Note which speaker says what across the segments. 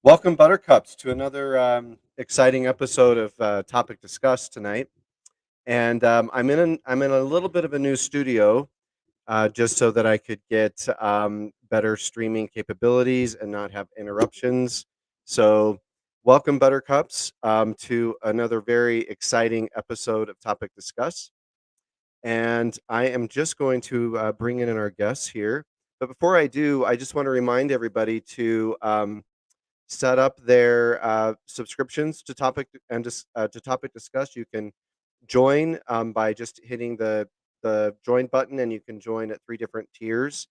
Speaker 1: Welcome, Buttercups, to another exciting episode of Topic Discussed tonight. And I'm in a little bit of a new studio, just so that I could get better streaming capabilities and not have interruptions. So, welcome, Buttercups, to another very exciting episode of Topic Discuss. And I am just going to bring in our guests here. But before I do, I just want to remind everybody to set up their subscriptions to Topic Discuss. You can join by just hitting the join button, and you can join at three different tiers.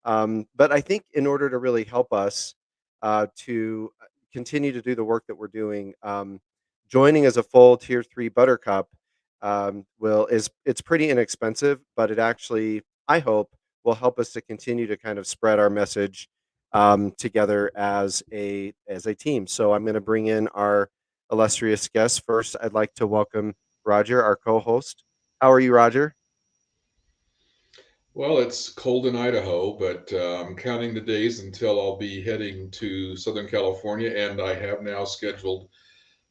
Speaker 1: But I think in order to really help us to continue to do the work that we're doing, joining as a full tier three Buttercup will is it's pretty inexpensive, but it actually, I hope, will help us to continue to kind of spread our message together as a team. So I'm going to bring in our illustrious guests. First, I'd like to welcome Roger, our co-host. How are you, Roger?
Speaker 2: Well, it's cold in Idaho, but I'm counting the days until I'll be heading to Southern California, and I have now scheduled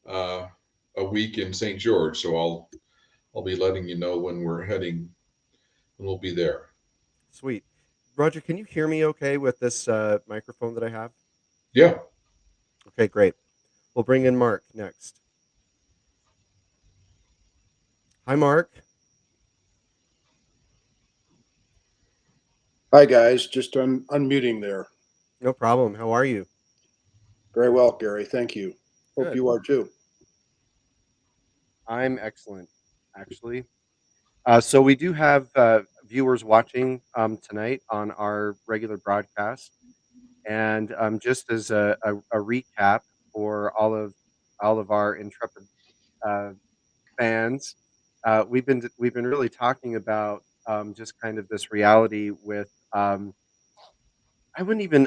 Speaker 2: uh, a week in St. George, so I'll be letting you know when we're heading, when we'll be there.
Speaker 1: Sweet. Roger, can you hear me okay with this microphone that I have?
Speaker 2: Yeah.
Speaker 1: Okay, great. We'll bring in Mark next. Hi, Mark.
Speaker 3: Hi, guys. Just unmuting there.
Speaker 1: No problem. How are you?
Speaker 3: Very well, Gary. Thank you. Hope
Speaker 1: Good.
Speaker 3: you are too.
Speaker 1: I'm excellent, actually. So we do have viewers watching tonight on our regular broadcast. And just as a recap for all of our intrepid uh, fans, we've been really talking about just kind of this reality with I don't even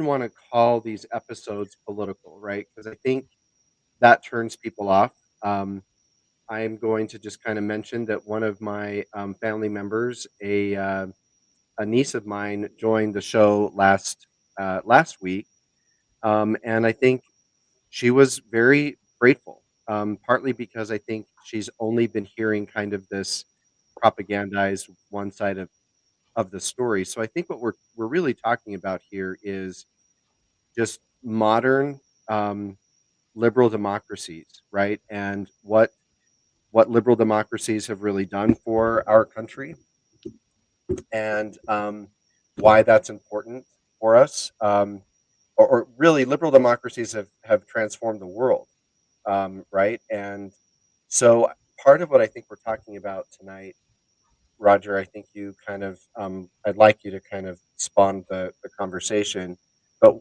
Speaker 1: want to call these episodes political, right? Because I think that turns people off. Um, I am going to just kind of mention that one of my family members, a niece of mine, joined the show last week. And I think she was very grateful, partly because I think she's only been hearing kind of this propagandized one side of the story. So I think what we're really talking about here is just modern liberal democracies, right? And what liberal democracies have really done for our country, and why that's important for us. Or really, liberal democracies have transformed the world, right? And so part of what I think we're talking about tonight, Roger, I think you kind of, I'd like you to kind of spawn the conversation. But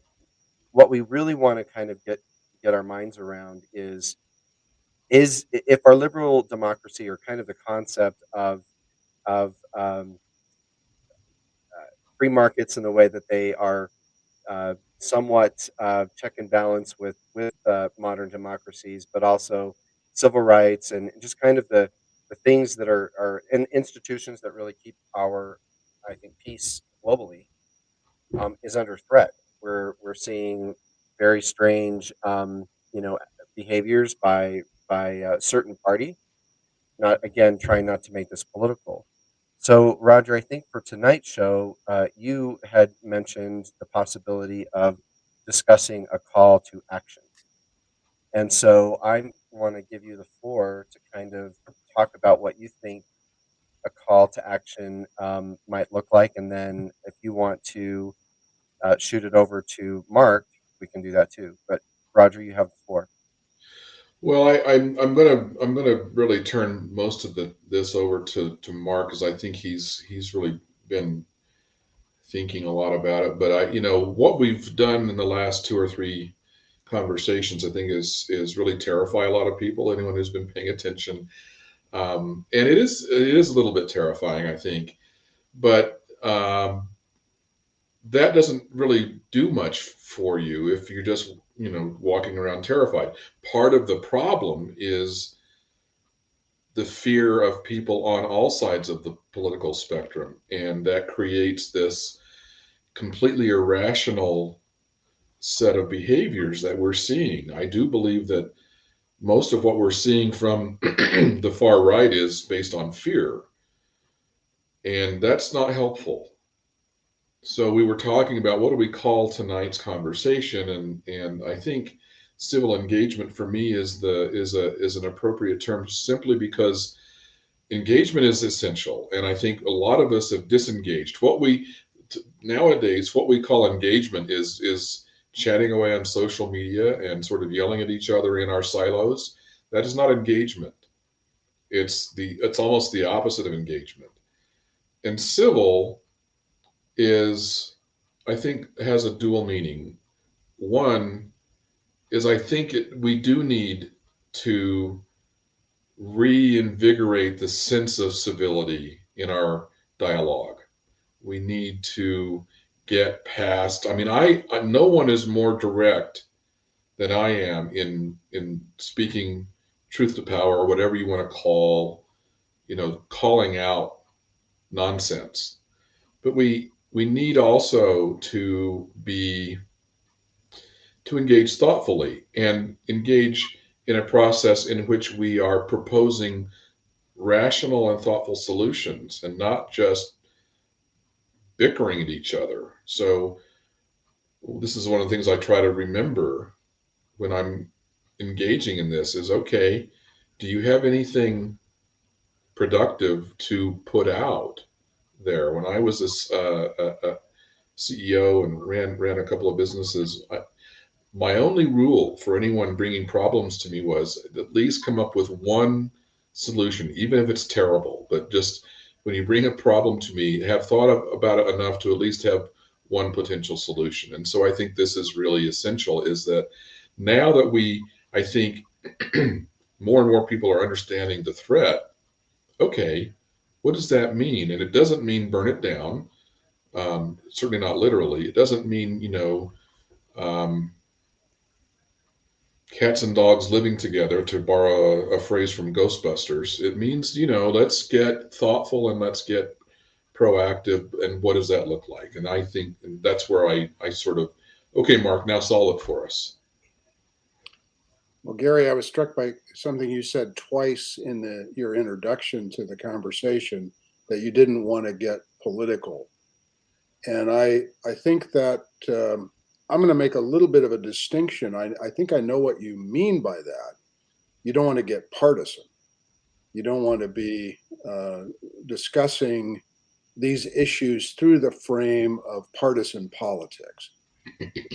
Speaker 1: what we really want to kind of get our minds around is if our liberal democracy, or kind of the concept of free markets in the way that they are somewhat check and balance with modern democracies, but also civil rights and just kind of the things that are in institutions that really keep our, I think, peace globally, is under threat. We're seeing very strange, behaviors by certain party. Not again trying not to make this political. So, Roger, I think for tonight's show, you had mentioned the possibility of discussing a call to action. And so I want to give you the floor to kind of talk about what you think a call to action might look like. And then if you want to shoot it over to Mark, we can do that too. But Roger, you have the floor.
Speaker 2: Well, I'm gonna really turn most of this over to Mark because I think he's really been thinking a lot about it. But what we've done in the last two or three conversations, I think is really terrify a lot of people. Anyone who's been paying attention, and it is a little bit terrifying, I think. But that doesn't really do much for you if you're just walking around terrified. Part of the problem is the fear of people on all sides of the political spectrum, and that creates this completely irrational set of behaviors that we're seeing. I do believe that most of what we're seeing from the far right is based on fear, and that's not helpful. So we were talking about what do we call tonight's conversation, and I think civil engagement for me is an appropriate term simply because engagement is essential, and I think a lot of us have disengaged. Nowadays, what we call engagement is chatting away on social media and sort of yelling at each other in our silos. That is not engagement. It's almost the opposite of engagement. And civil is, I think, has a dual meaning. One is I think we do need to reinvigorate the sense of civility in our dialogue. We need to get past. I mean, no one is more direct than I am in speaking truth to power, or whatever you want to call, calling out nonsense. But we need also to engage thoughtfully and engage in a process in which we are proposing rational and thoughtful solutions and not just bickering at each other. So this is one of the things I try to remember when I'm engaging in this is, okay, do you have anything productive to put out there? When I was a CEO and ran a couple of businesses, my only rule for anyone bringing problems to me was at least come up with one solution, even if it's terrible. But just when you bring a problem to me, have thought about it enough to at least have one potential solution. And so I think this is really essential, is that now that I think more and more people are understanding the threat, okay, what does that mean? And it doesn't mean burn it down. Certainly not literally. It doesn't mean, um, cats and dogs living together, to borrow a phrase from Ghostbusters. It means, let's get thoughtful and let's get proactive. And what does that look like? And I think that's where I sort of, okay, Mark, now solve it for us.
Speaker 3: Well, Gary, I was struck by something you said twice in your introduction to the conversation, that you didn't want to get political. And I think that I'm going to make a little bit of a distinction. I think I know what you mean by that. You don't want to get partisan. You don't want to be discussing these issues through the frame of partisan politics.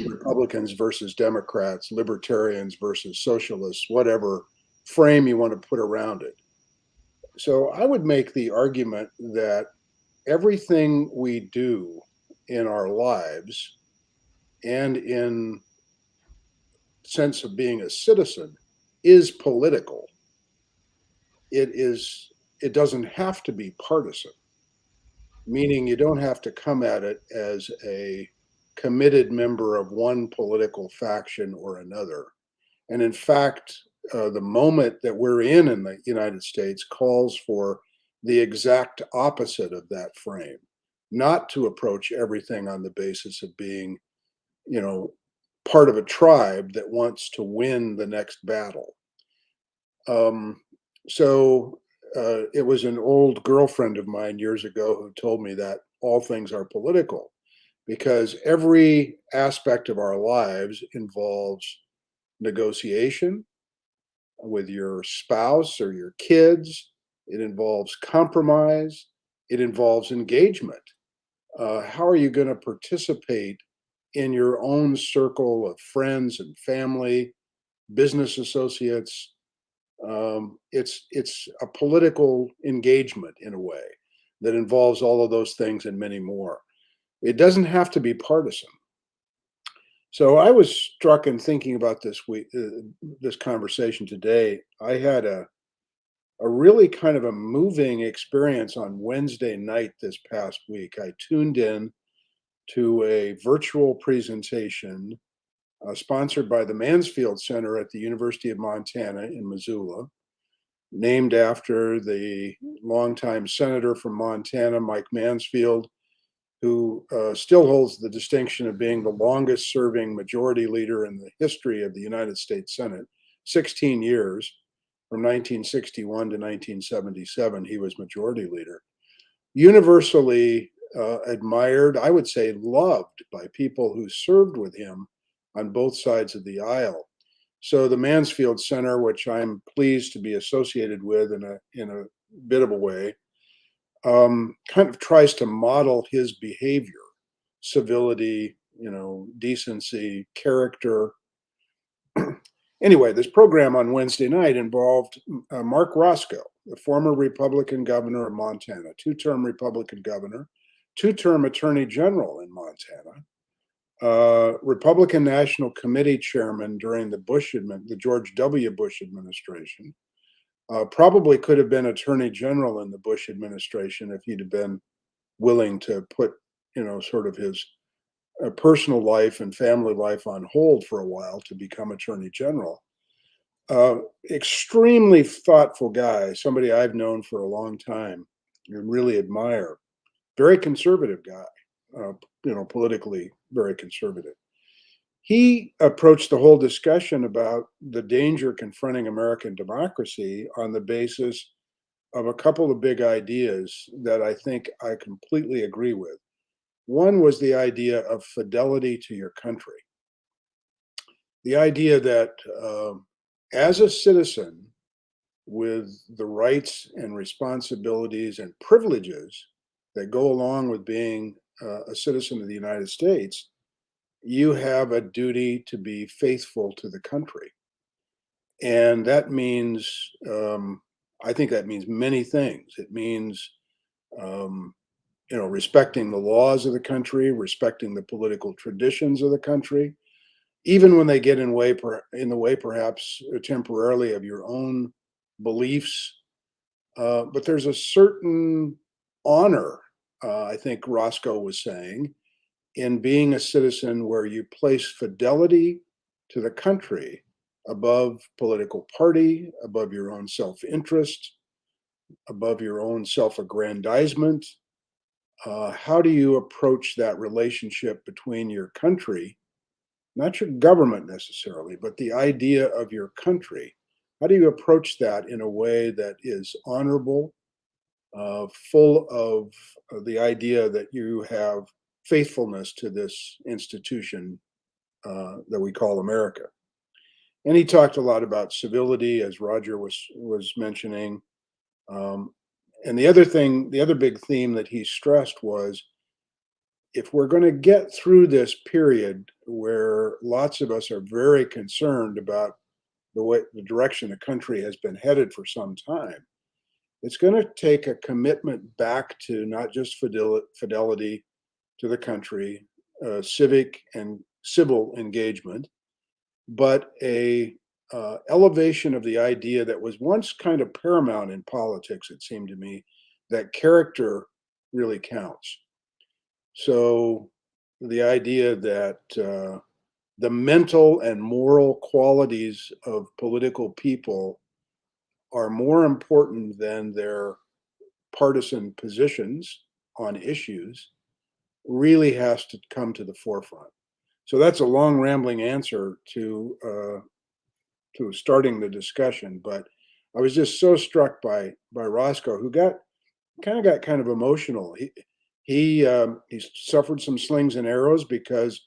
Speaker 3: Republicans versus Democrats, libertarians versus socialists, whatever frame you want to put around it. So I would make the argument that everything we do in our lives and in sense of being a citizen is political. It doesn't have to be partisan, meaning you don't have to come at it as a committed member of one political faction or another. And in fact, the moment that we're in the United States calls for the exact opposite of that frame, not to approach everything on the basis of being, part of a tribe that wants to win the next battle. Um, so it was an old girlfriend of mine years ago who told me that all things are political, because every aspect of our lives involves negotiation with your spouse or your kids. It involves compromise. It involves engagement. How are you going to participate in your own circle of friends and family, business associates? It's a political engagement in a way that involves all of those things and many more. It doesn't have to be partisan. So I was struck in thinking about this conversation today. I had a really kind of a moving experience on Wednesday night this past week. I tuned in to a virtual presentation sponsored by the Mansfield Center at the University of Montana in Missoula, named after the longtime senator from Montana, Mike Mansfield, who still holds the distinction of being the longest serving majority leader in the history of the United States Senate, 16 years. From 1961 to 1977, he was majority leader. Universally admired, I would say loved by people who served with him on both sides of the aisle. So the Mansfield Center, which I'm pleased to be associated with in a bit of a way, kind of tries to model his behavior, civility, decency, character. Anyway, this program on Wednesday night involved Mark Roscoe, the former Republican governor of Montana, two-term Republican governor, two-term attorney general in Montana, Republican National Committee chairman during the George W. Bush administration. Probably could have been attorney general in the Bush administration if he'd have been willing to put, sort of his personal life and family life on hold for a while to become attorney general. Extremely thoughtful guy, somebody I've known for a long time and really admire. Very conservative guy, politically very conservative. He approached the whole discussion about the danger confronting American democracy on the basis of a couple of big ideas that I think I completely agree with. One was the idea of fidelity to your country. The idea that as a citizen with the rights and responsibilities and privileges that go along with being a citizen of the United States, you have a duty to be faithful to the country. And that means, I think that means many things. It means, um, respecting the laws of the country, respecting the political traditions of the country, even when they get in the way, perhaps temporarily, of your own beliefs. But there's a certain honor, I think Roscoe was saying, in being a citizen where you place fidelity to the country above political party, above your own self interest, above your own self aggrandizement. How do you approach that relationship between your country, not your government necessarily, but the idea of your country? How do you approach that in a way that is honorable, full of the idea that you have faithfulness to this institution that we call America? And he talked a lot about civility, as Roger was mentioning. Um, and the other big theme that he stressed was, if we're going to get through this period where lots of us are very concerned about the direction the country has been headed for some time, it's going to take a commitment back to not just fidelity to the country, civic and civil engagement, but a elevation of the idea that was once kind of paramount in politics, it seemed to me, that character really counts. So the idea that the mental and moral qualities of political people are more important than their partisan positions on issues really has to come to the forefront. So that's a long rambling answer to starting the discussion, but I was just so struck by Roscoe, who got kind of emotional. He suffered some slings and arrows because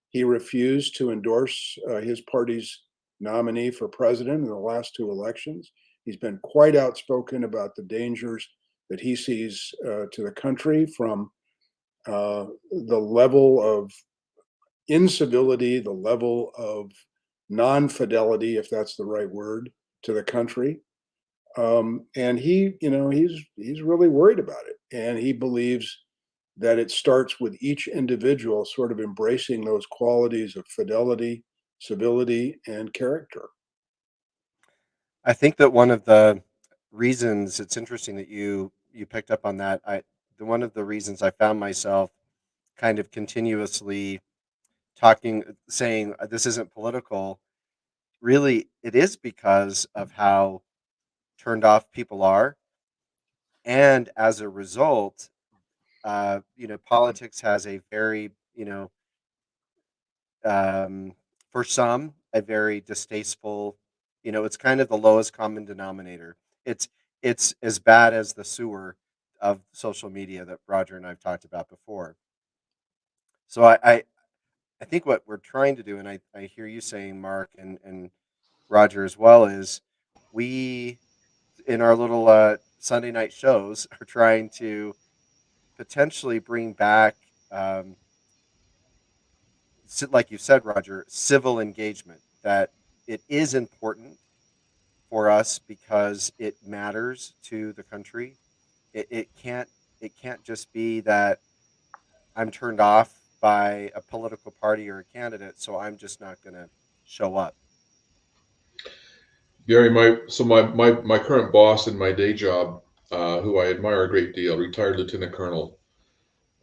Speaker 3: he refused to endorse his party's nominee for president in the last two elections. He's been quite outspoken about the dangers that he sees to the country from the level of incivility, the level of non-fidelity, if that's the right word, to the country. And he's really worried about it, and he believes that it starts with each individual sort of embracing those qualities of fidelity, civility, and character.
Speaker 1: I think that one of the reasons it's interesting that you picked up on that. One of the reasons I found myself kind of continuously saying this isn't political. Really, it is because of how turned off people are, and as a result, Politics has a very, um, for some, a very distasteful, it's kind of the lowest common denominator. It's it's as bad as the sewer of social media that Roger and I've talked about before. So I think what we're trying to do, and I hear you saying, Mark and Roger as well, is we in our little Sunday night shows are trying to potentially bring back, um, like you said, Roger, civil engagement. That it is important for us because it matters to the country. It can't just be that I'm turned off by a political party or a candidate, so I'm just not going to show up.
Speaker 2: Gary, my current boss in my day job, who I admire a great deal, retired lieutenant colonel,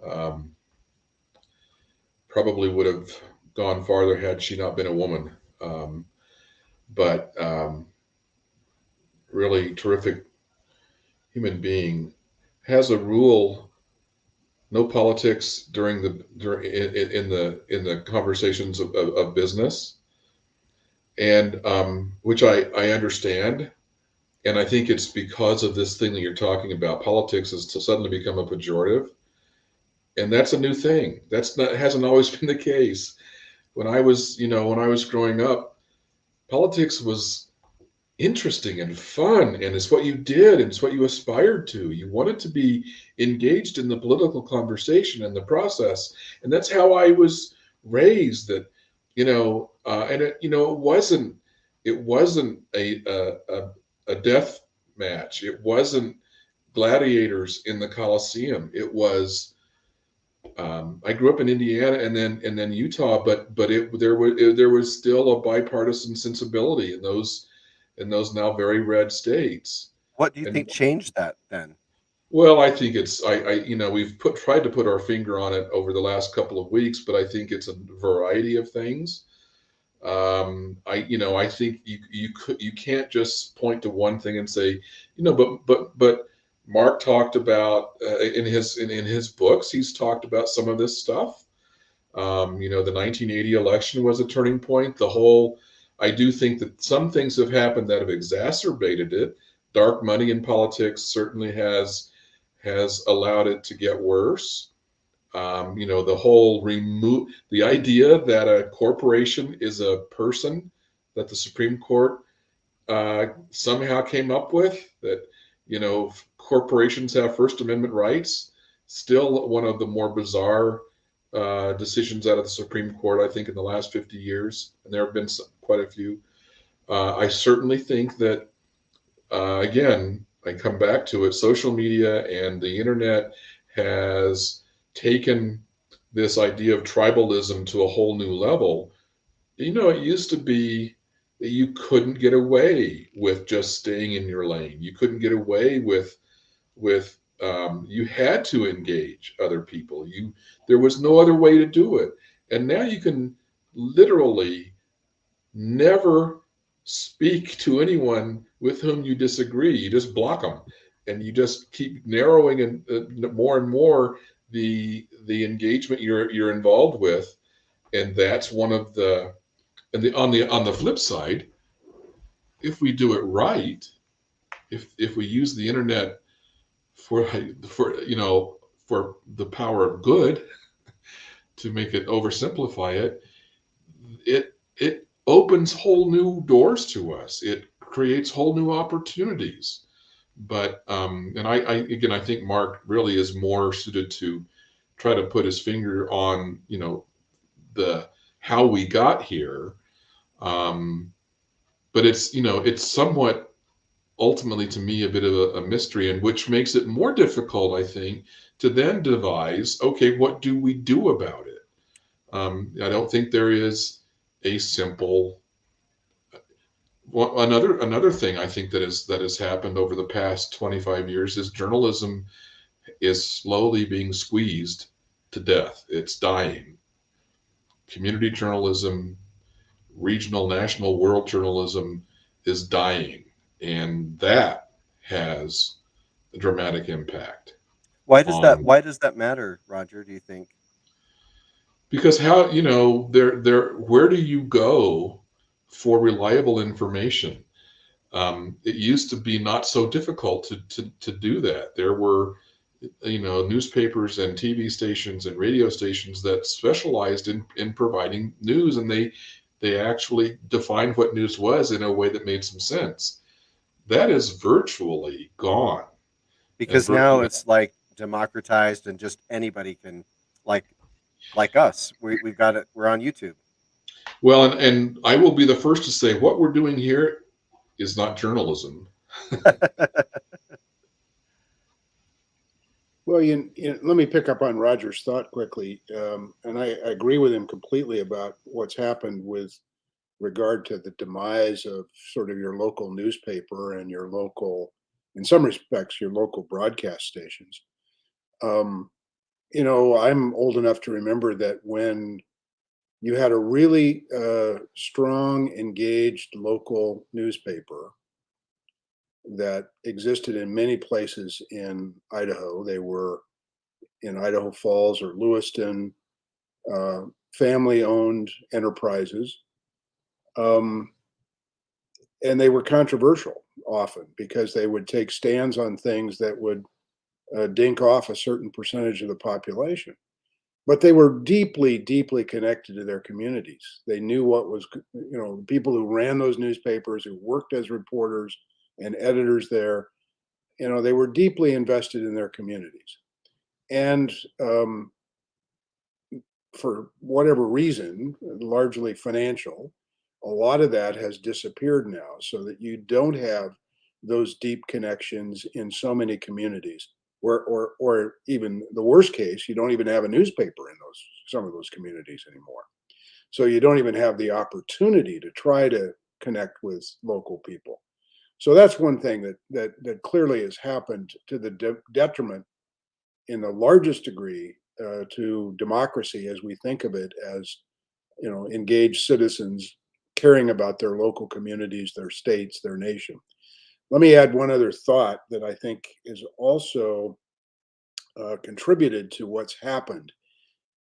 Speaker 2: um, probably would have gone farther had she not been a woman. Um, but really terrific human being, has a rule: no politics during in the conversations of business, and which I understand. And I think it's because of this thing that you're talking about. Politics has to suddenly become a pejorative, and that's a new thing. That's not hasn't always been the case. When I was growing up, politics was interesting and fun, and it's what you did and it's what you aspired to. You wanted to be engaged in the political conversation and the process, and that's how I was raised. That and it wasn't a death match. It wasn't gladiators in the Coliseum. It was I grew up in Indiana and then Utah, but there was still a bipartisan sensibility in those now very red states.
Speaker 1: What do you
Speaker 2: And
Speaker 1: think changed that then?
Speaker 2: well, I think it's we've tried to put our finger on it over the last couple of weeks, but I think it's a variety of things. I think you can't just point to one thing and say, but Mark talked about in his books, he's talked about some of this stuff. The 1980 election was a turning point. I do think that some things have happened that have exacerbated it. Dark money in politics certainly has allowed it to get worse. The idea that a corporation is a person that the Supreme Court somehow came up with, that corporations have First Amendment rights, still one of the more bizarre decisions out of the Supreme Court, I think, in the last 50 years, and there have been quite a few. I certainly think that, again, I come back to it, social media and the internet has taken this idea of tribalism to a whole new level. It used to be that you couldn't get away with just staying in your lane. You couldn't get away with you had to engage other people. There was no other way to do it. And now you can literally never speak to anyone with whom you disagree. You just block them, and you just keep narrowing and more the engagement you're involved with. And that's one of the and the on the flip side, if we do it right, if we use the internet for for the power of good, to make it oversimplify it, it opens whole new doors to us. It creates whole new opportunities. But and I think Mark really is more suited to try to put his finger on the how we got here. Um, but it's somewhat ultimately to me a bit of a mystery, and which makes it more difficult, I think, to then devise, okay, what do we do about it? I don't think there is a simple. Well, another thing I think that has happened over the past 25 years is journalism is slowly being squeezed to death. It's dying. Community journalism, regional, national, world journalism is dying, and that has a dramatic impact. on.
Speaker 1: why does that matter, Roger, do you think?
Speaker 2: Because how, there where do you go for reliable information? It used to be not so difficult to do that. There were, newspapers and TV stations and radio stations that specialized in providing news, and they actually defined what news was in a way that made some sense. That is virtually gone. And
Speaker 1: Because now it's like democratized and just anybody can, like us. We've got it. We're on YouTube.
Speaker 2: well, and I will be the first to say what we're doing here is not journalism.
Speaker 3: Well, let me pick up on Roger's thought quickly, and I agree with him completely about what's happened with regard to the demise of sort of your local newspaper and your local, in some respects, your local broadcast stations. Um, I'm old enough to remember that when you had a really strong, engaged local newspaper that existed in many places in Idaho. They were in Idaho Falls or Lewiston, uh, family owned enterprises. Um, and they were controversial often because they would take stands on things that would dink off a certain percentage of the population. But they were deeply, deeply connected to their communities. They knew what was, people who ran those newspapers, who worked as reporters and editors there, they were deeply invested in their communities. And for whatever reason, largely financial, a lot of that has disappeared now, so that you don't have those deep connections in so many communities. Or even the worst case, you don't even have a newspaper in some of those communities anymore. So you don't even have the opportunity to try to connect with local people. So that's one thing that clearly has happened to the detriment in the largest degree to democracy as we think of it as engaged citizens caring about their local communities, their states, their nation. Let me add one other thought that I think is also contributed to what's happened.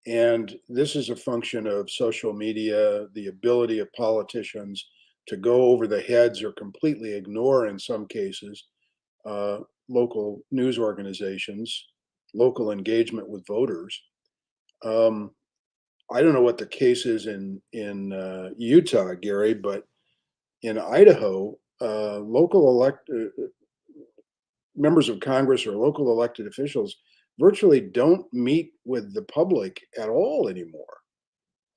Speaker 3: And this is a function of social media, the ability of politicians to go over the heads or completely ignore, in some cases, uh, local news organizations, local engagement with voters. Um, I don't know what the case is in Utah, Gary, but in Idaho, local members of Congress or local elected officials virtually don't meet with the public at all anymore.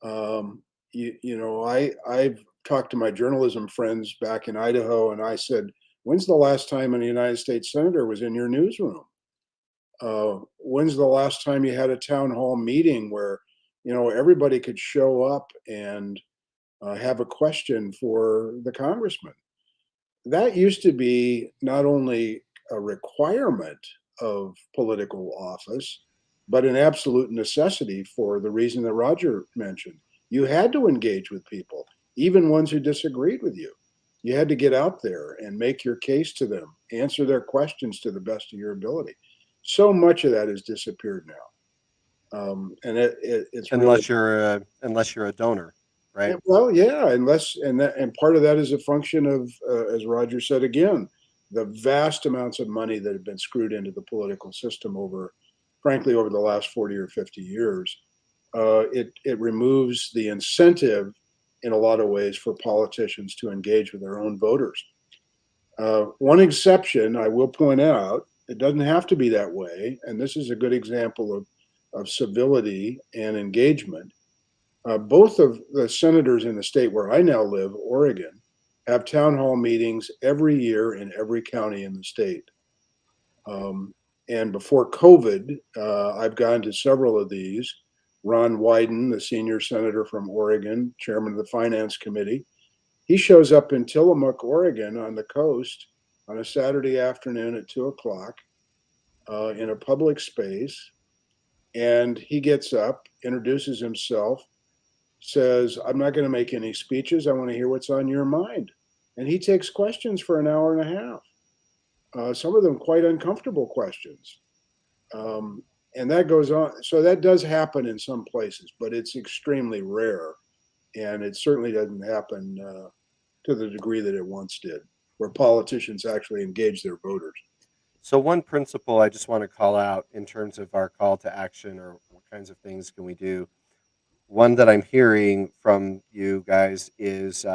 Speaker 3: Um, I've talked to my journalism friends back in Idaho, and I said, "When's the last time a United States senator was in your newsroom? When's the last time you had a town hall meeting where everybody could show up and have a question for the congressman?" That used to be not only a requirement of political office, but an absolute necessity for the reason that Roger mentioned. You had to engage with people, even ones who disagreed with you. You had to get out there and make your case to them, answer their questions to the best of your ability. So much of that has disappeared now, and it's really
Speaker 1: Unless you're a donor, right?
Speaker 3: well, yeah, and part of that is a function of, as Roger said again, the vast amounts of money that have been screwed into the political system frankly, over the last 40 or 50 years. It removes the incentive in a lot of ways for politicians to engage with their own voters. One exception I will point out, it doesn't have to be that way, and this is a good example of civility and engagement. Both of the senators in the state where I now live, Oregon, have town hall meetings every year in every county in the state. Um, and before COVID, I've gone to several of these. Ron Wyden, the senior senator from Oregon, chairman of the finance committee, he shows up in Tillamook, Oregon, on the coast on a Saturday afternoon at 2 o'clock in a public space. And he gets up, introduces himself, says, "I'm not going to make any speeches. I want to hear what's on your mind." And he takes questions for an hour and a half, some of them quite uncomfortable questions. Um, and that goes on. So that does happen in some places, but it's extremely rare. And it certainly doesn't happen to the degree that it once did, where politicians actually engage their voters.
Speaker 1: So one principle I just want to call out in terms of our call to action, or what kinds of things can we do. One that I'm hearing from you guys is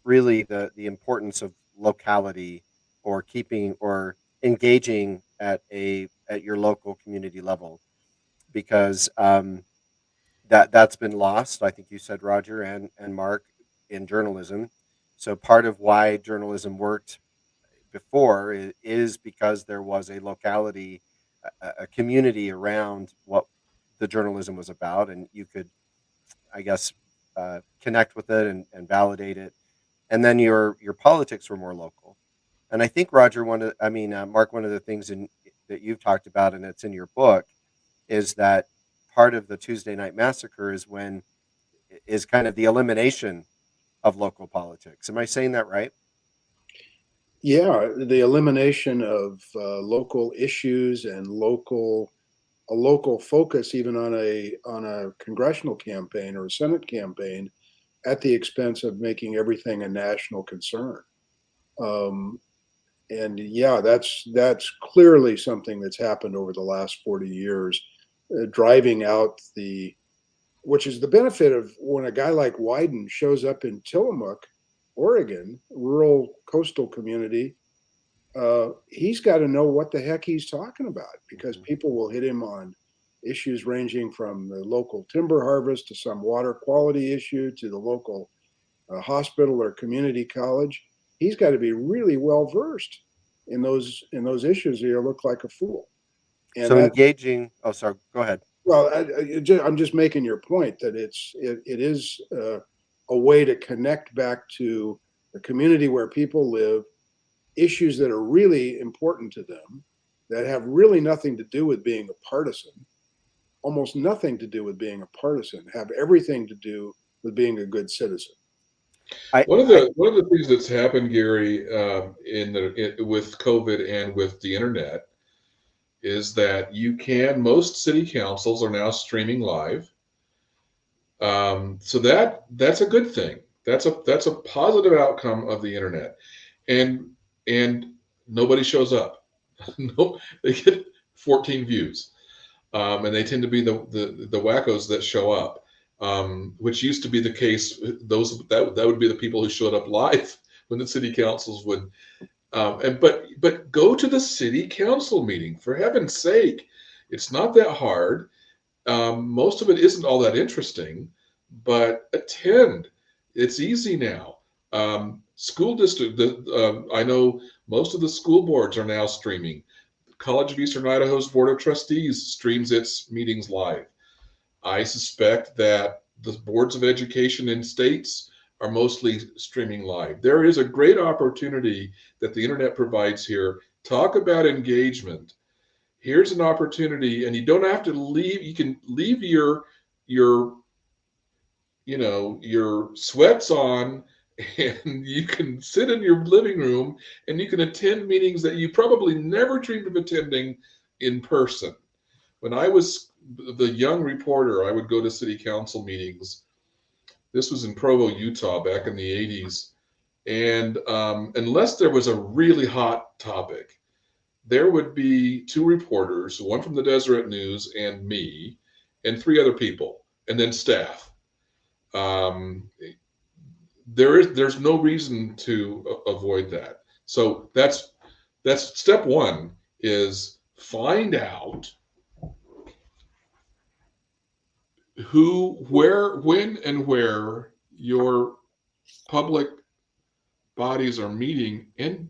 Speaker 1: really the importance of locality, or keeping or engaging at your local community level, because that's been lost. I think you said, Roger and Mark, in journalism. So part of why journalism worked before is because there was a locality, a community around what the journalism was about, and you could, I guess, connect with it and validate it. And then your politics were more local. And I think, Roger, Mark, one of the things that you've talked about, and it's in your book, is that part of the Tuesday Night Massacre is kind of the elimination of local politics. Am I saying that right?
Speaker 3: Yeah, the elimination of local issues and a local focus, even on a congressional campaign or a Senate campaign, at the expense of making everything a national concern. Um, and yeah, that's clearly something that's happened over the last 40 years, driving out which is the benefit of when a guy like Wyden shows up in Tillamook, Oregon, rural coastal community. He's got to know what the heck he's talking about, because
Speaker 1: Mhm.
Speaker 3: people will hit him on issues ranging from the local timber harvest to some water quality issue to the local hospital or community college. He's got to be really well versed in those issues, or you'll look like a fool. And
Speaker 1: So
Speaker 3: that,
Speaker 1: engaging. Oh, sorry. Go ahead.
Speaker 3: well, I'm just making your point that it is a way to connect back to the community where people live, issues that are really important to them, that have really nothing to do with being a partisan, almost nothing to do with being a partisan, have everything to do with being a good citizen.
Speaker 1: I
Speaker 2: One of
Speaker 1: I
Speaker 2: the things that's happened, Gary, with COVID and with the internet, is that most city councils are now streaming live. So that's a good thing. That's a positive outcome of the internet, and and nobody shows up. No, they get 14 views, and they tend to be the wackos that show up, which used to be the case. That would be the people who showed up live when the city councils would. But go to the city council meeting, for heaven's sake. It's not that hard. Most of it isn't all that interesting, but attend. It's easy now. School district. I know most of the school boards are now streaming. College of Eastern Idaho's Board of Trustees streams its meetings live. I suspect that the boards of education in states are mostly streaming live. There is a great opportunity that the internet provides here. Talk about engagement. Here's an opportunity, and you don't have to leave. You can leave your your sweats on, and you can sit in your living room and you can attend meetings that you probably never dreamed of attending in person. When I was the young reporter, I would go to city council meetings. This was in Provo, Utah, back in the 80s. And unless there was a really hot topic, there would be two reporters, one from the Deseret News and me, and three other people, and then staff. Um, there's no reason to avoid that. So that's step one, is find out who, where, when, and where your public bodies are meeting, and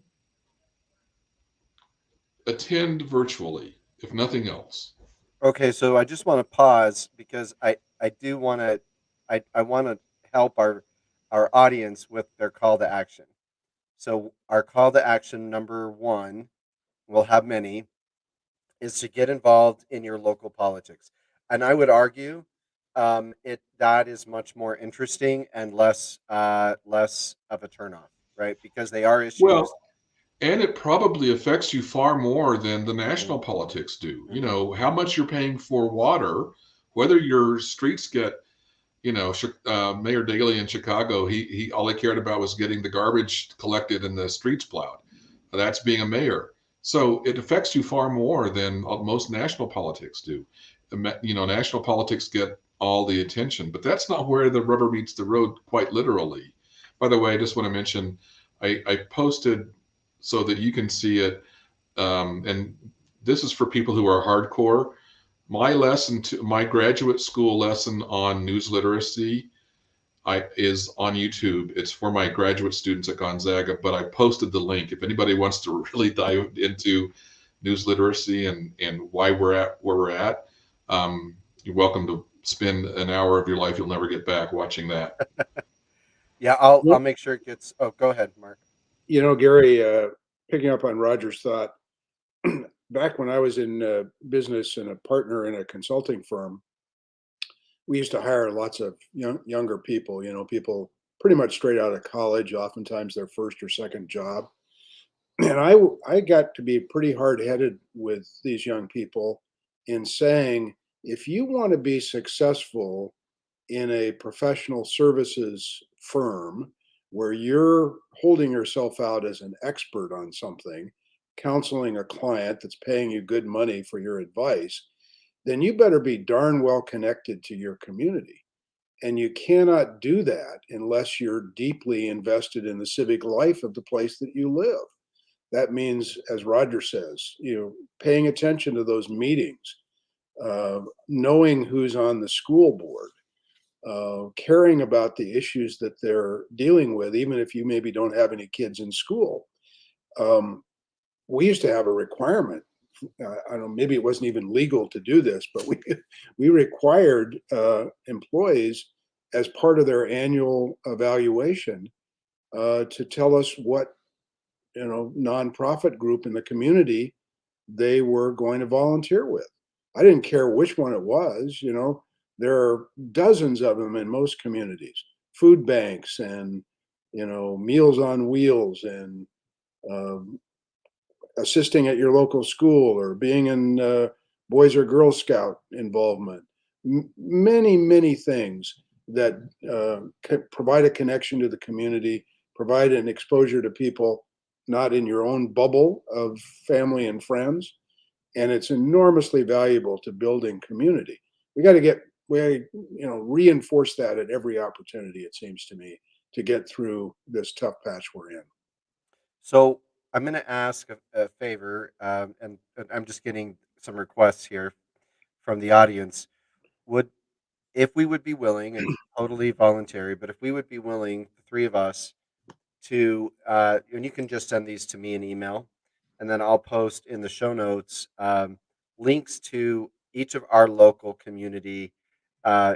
Speaker 2: attend virtually, if nothing else.
Speaker 1: Okay, so I just want to pause because I do want to I want to help our audience with their call to action. So our call to action number one, we'll have many, is to get involved in your local politics. And I would argue it that is much more interesting and less of a turnoff, right? Because they are
Speaker 2: Well,
Speaker 1: issues.
Speaker 2: And it probably affects you far more than the
Speaker 1: Mhm,
Speaker 2: national politics do. You
Speaker 1: mhm.
Speaker 2: know, how much you're paying for water, whether your streets get, Mayor Daley in Chicago, he all he cared about was getting the garbage collected and the streets plowed. That's being a mayor. So it affects you far more than most national politics do. You know, national politics get all the attention, but that's not where the rubber meets the road, quite literally. By the way, I just want to mention, I posted so that you can see it, and this is for people who are hardcore. My graduate school lesson on news literacy is on YouTube. It's for my graduate students at Gonzaga, but I posted the link. If anybody wants to really dive into news literacy and why we're at where we're at, you're welcome to spend an hour of your life you'll never get back watching that.
Speaker 1: Yeah, I'll
Speaker 3: Yep.
Speaker 1: make sure it gets. Oh, go ahead, Mark.
Speaker 3: Gary, picking up on Roger's thought, back when I was in business and a partner in a consulting firm, we used to hire lots of younger people, people pretty much straight out of college, oftentimes their first or second job. And I got to be pretty hard-headed with these young people in saying, if you want to be successful in a professional services firm where you're holding yourself out as an expert on something, counseling a client that's paying you good money for your advice, then you better be darn well connected to your community. And you cannot do that unless you're deeply invested in the civic life of the place that you live. That means, as Roger says, paying attention to those meetings, knowing who's on the school board, caring about the issues that they're dealing with, even if you maybe don't have any kids in school. Um, we used to have a requirement. I don't know, maybe it wasn't even legal to do this, but we we required employees as part of their annual evaluation to tell us what nonprofit group in the community they were going to volunteer with. I didn't care which one it was. There are dozens of them in most communities, food banks and Meals on Wheels and um, assisting at your local school or being in Boys or Girl Scout involvement. Many, many things that provide a connection to the community, provide an exposure to people not in your own bubble of family and friends, and it's enormously valuable to building community. We got to get we reinforce that at every opportunity. It seems to me to get through this tough patch we're in.
Speaker 1: So I'm going to ask a favor, and I'm just getting some requests here from the audience. Would If we would be willing, and totally voluntary, but if we would be willing, the three of us, to, and you can just send these to me in email, and then I'll post in the show notes links to each of our local community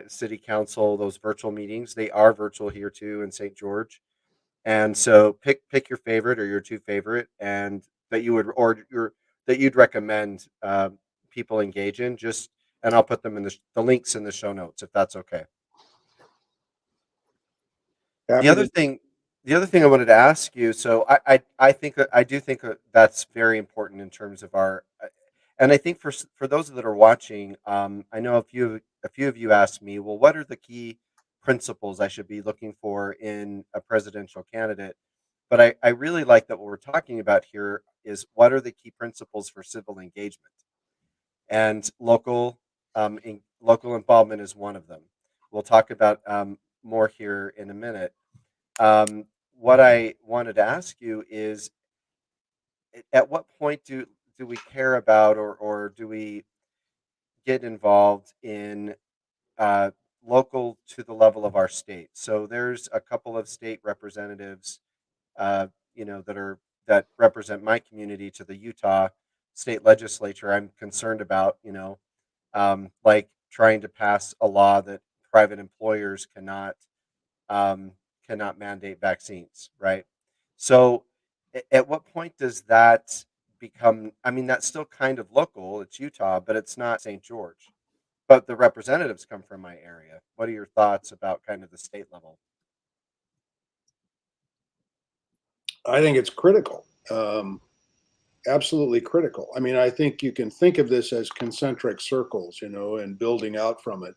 Speaker 1: city council, those virtual meetings. They are virtual here too in St. George. And so pick your favorite or your two favorite, and that you would or your that you'd recommend people engage in. Just and I'll put them in the links in the show notes if that's okay. The
Speaker 3: Happy
Speaker 1: other
Speaker 3: to.
Speaker 1: thing the other thing I wanted to ask you, so I think I do think that's very important in terms of our, and I think for those that are watching, I know a few of you asked me, well, what are the key principles I should be looking for in a presidential candidate? But I really like that what we're talking about here is what are the key principles for civil engagement, and local involvement is one of them. We'll talk about more here in a minute. What I wanted to ask you is, at what point do we care about, or do we get involved in uh, local to the level of our state? So there's a couple of state representatives, uh, that represent my community to the Utah state legislature. I'm concerned about, like trying to pass a law that private employers um, cannot mandate vaccines, right? So, at what point does that become? I mean, that's still kind of local. It's Utah, but it's not St. George. But the representatives come from my area. What are your thoughts about kind of the state level?
Speaker 3: I think it's critical. um, absolutely critical. I mean, I think you can think of this as concentric circles, and building out from it.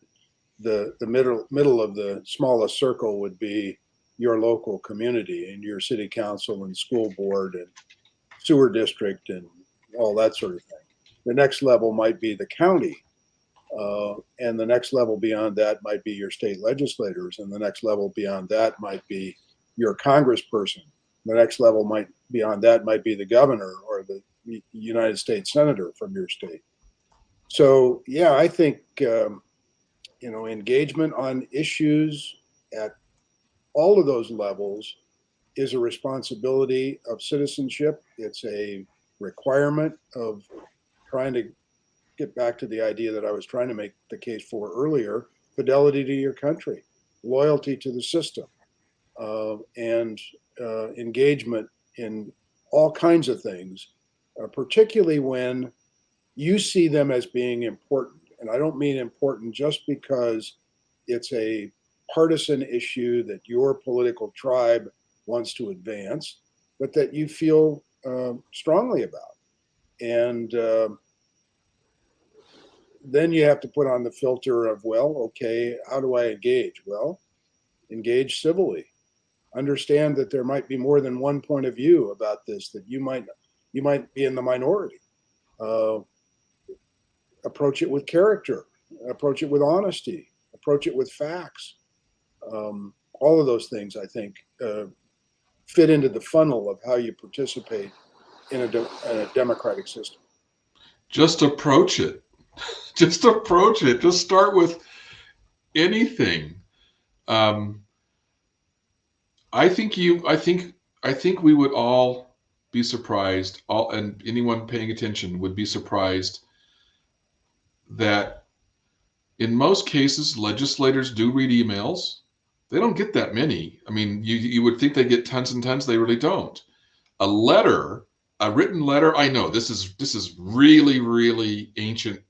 Speaker 3: The middle of the smallest circle would be your local community and your city council and school board and sewer district and all that sort of thing. The next level might be the county, and the next level beyond that might be your state legislators, and the next level beyond that might be your congressperson. The next level might beyond that might be the governor or the United States senator from your state. So yeah, I think engagement on issues at all of those levels is a responsibility of citizenship. It's a requirement of trying to get back to the idea that I was trying to make the case for earlier: fidelity to your country, loyalty to the system, and engagement in all kinds of things, particularly when you see them as being important. And I don't mean important just because it's a partisan issue that your political tribe wants to advance, but that you feel strongly about. And then you have to put on the filter of, well, okay, how do I engage? Well, engage civilly. Understand that there might be more than one point of view about this, that you might be in the minority. Uh, Approach it with character, approach it with honesty, approach it with facts. All of those things, I think, fit into the funnel of how you participate in a democratic system.
Speaker 2: Just approach it. Just approach it. Just start with anything. Um, I think we would all be surprised, all and anyone paying attention would be surprised that in most cases legislators do read emails. They don't get that many. I mean, you would think they get tons and tons. They really don't. A letter, a written letter. I know this is really really ancient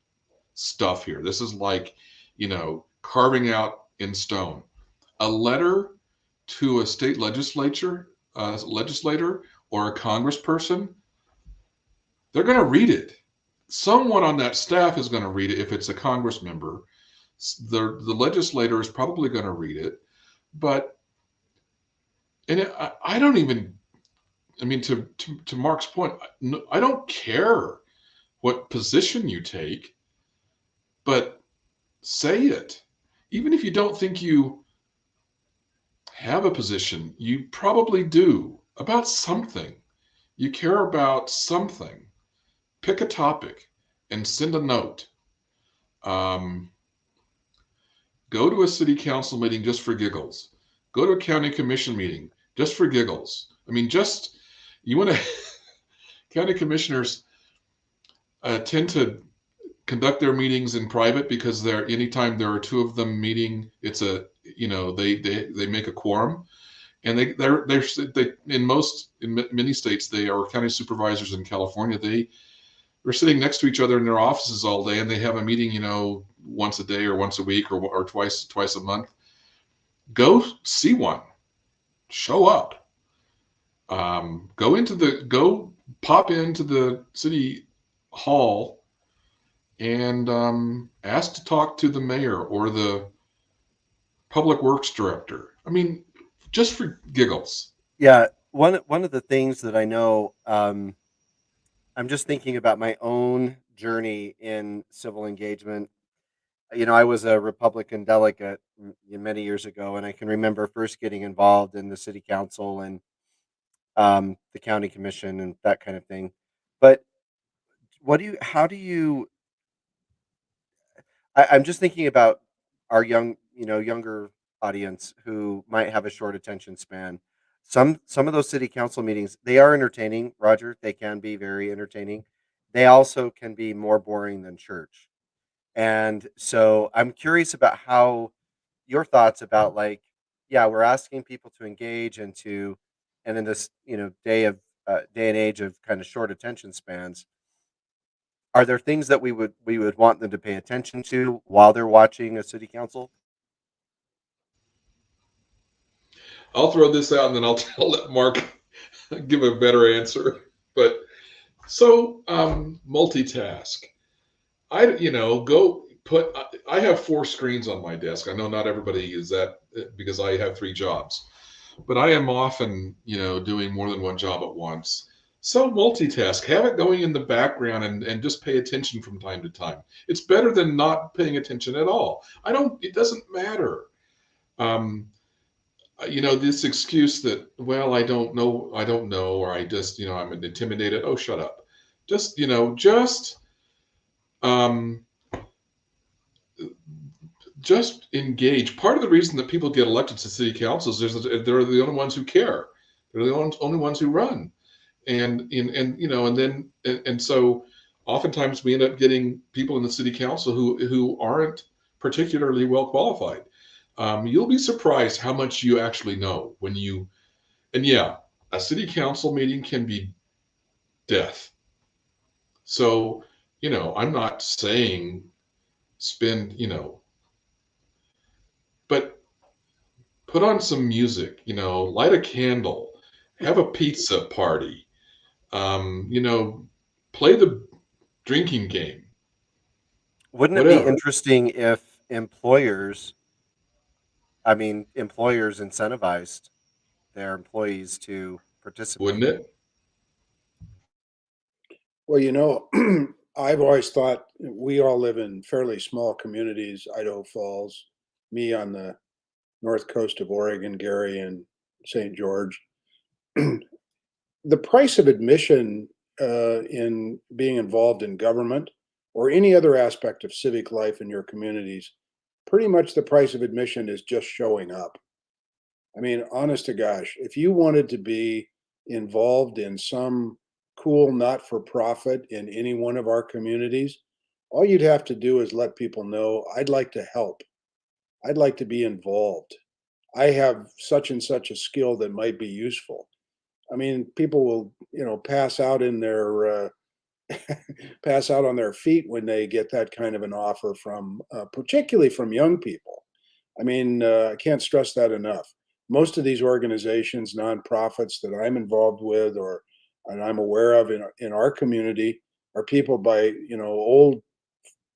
Speaker 2: stuff here. This is like, carving out in stone. A letter to a state legislator or a congressperson, they're going to read it. Someone on that staff is going to read it if it's a congress member. The legislator is probably going to read it, but I don't even. I mean, to Mark's point, I don't care what position you take, but say it. Even if you don't think you have a position, you probably do about something. You care about something. Pick a topic and send a note. Um, Go to a city council meeting just for giggles. Go to a county commission meeting just for giggles. I mean, you want to, county commissioners tend to conduct their meetings in private because anytime there are two of them meeting, it's they make a quorum. And they in many states, they are county supervisors. In California, they're sitting next to each other in their offices all day, and they have a meeting, once a day or once a week or twice a month. Go see one. Show up. Go pop into the city hall and ask to talk to the mayor or the public works director. I mean, just for giggles.
Speaker 1: Yeah, one of the things that I know, I'm just thinking about my own journey in civil engagement. I was a Republican delegate many years ago, and I can remember first getting involved in the city council and the county commission and that kind of thing. But how do you? I'm just thinking about our younger audience who might have a short attention span. Some of those city council meetings, they are entertaining, Roger. They can be very entertaining. They also can be more boring than church. And so I'm curious about how your thoughts about, like, yeah, we're asking people to engage and in this, day and age of kind of short attention spans, are there things that we would want them to pay attention to while they're watching a city council?
Speaker 2: I'll throw this out and then I'll let Mark give a better answer. But so multitask. Go put. I have 4 screens on my desk. I know not everybody is that because I have 3 jobs, but I am often, doing more than one job at once. So multitask, have it going in the background and just pay attention from time to time. It's better than not paying attention at all. It doesn't matter. Um, this excuse that, well, I don't know, or I just, I'm intimidated. Oh, shut up. Just, um, just engage. Part of the reason that people get elected to city councils is that they're the only ones who care. They're the only ones who run. And so oftentimes we end up getting people in the city council who aren't particularly well qualified. You'll be surprised how much you actually know and yeah, a city council meeting can be death. So, I'm not saying spend, but put on some music, light a candle, have a pizza party, play the drinking game,
Speaker 1: Wouldn't it be
Speaker 2: whatever,
Speaker 1: interesting if employers incentivized their employees to
Speaker 2: wouldn't
Speaker 1: participate?
Speaker 2: it?
Speaker 3: Well, I've always thought we all live in fairly small communities, Idaho Falls, me on the north coast of Oregon, Gary and St. George. The price of admission in being involved in government or any other aspect of civic life in your communities, pretty much the price of admission is just showing up. I mean, honest to gosh, if you wanted to be involved in some cool not for profit in any one of our communities, all you'd have to do is let people know, I'd like to help. I'd like to be involved. I have such and such a skill that might be useful. I mean, people will, pass out in their pass out on their feet when they get that kind of an offer from, particularly from young people. I mean, I can't stress that enough. Most of these organizations, nonprofits that I'm involved with or and I'm aware of in our community are people by, old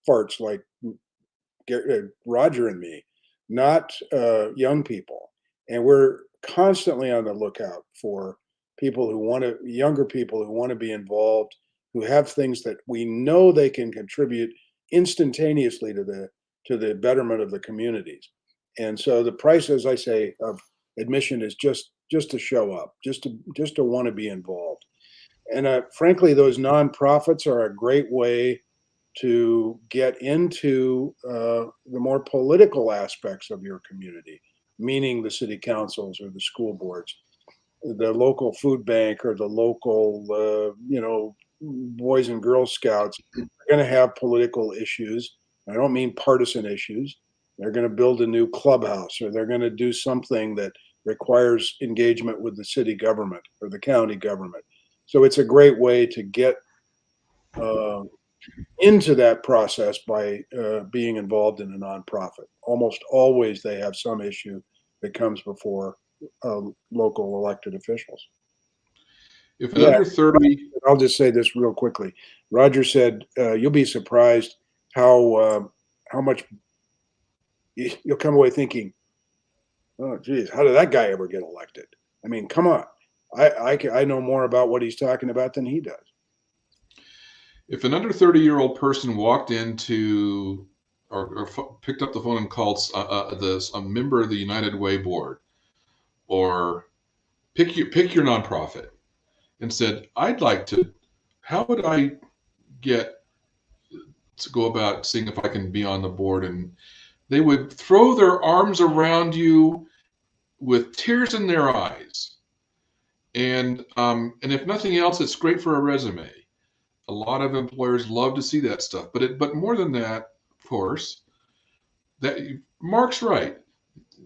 Speaker 3: farts like Roger and me, not young people. And we're constantly on the lookout for younger people who want to be involved, who have things that we know they can contribute instantaneously to the betterment of the communities. And so the price, as I say, of admission is just to show up, just to want to be involved. And frankly, those nonprofits are a great way to get into the more political aspects of your community, meaning the city councils or the school boards, the local food bank or the local, Boys and Girl Scouts are going to have political issues. I don't mean partisan issues. They're going to build a new clubhouse or they're going to do something that requires engagement with the city government or the county government. So it's a great way to get uh, into that process by being involved in a nonprofit. Almost always they have some issue that comes before local elected officials.
Speaker 2: If an
Speaker 3: Yeah,
Speaker 2: under 30,
Speaker 3: I'll just say this real quickly. Roger said you'll be surprised how much you'll come away thinking, oh, geez, how did that guy ever get elected? I mean, come on. I know more about what he's talking about than he does.
Speaker 2: if an under 30-year-old person walked into or picked up the phone and called a member of the United Way board, or pick your nonprofit, and said, "I'd like to. How would I get to go about seeing if I can be on the board?" And they would throw their arms around you with tears in their eyes. And if nothing else, it's great for a resume. A lot of employers love to see that stuff. But more than that, of course, that Mark's right.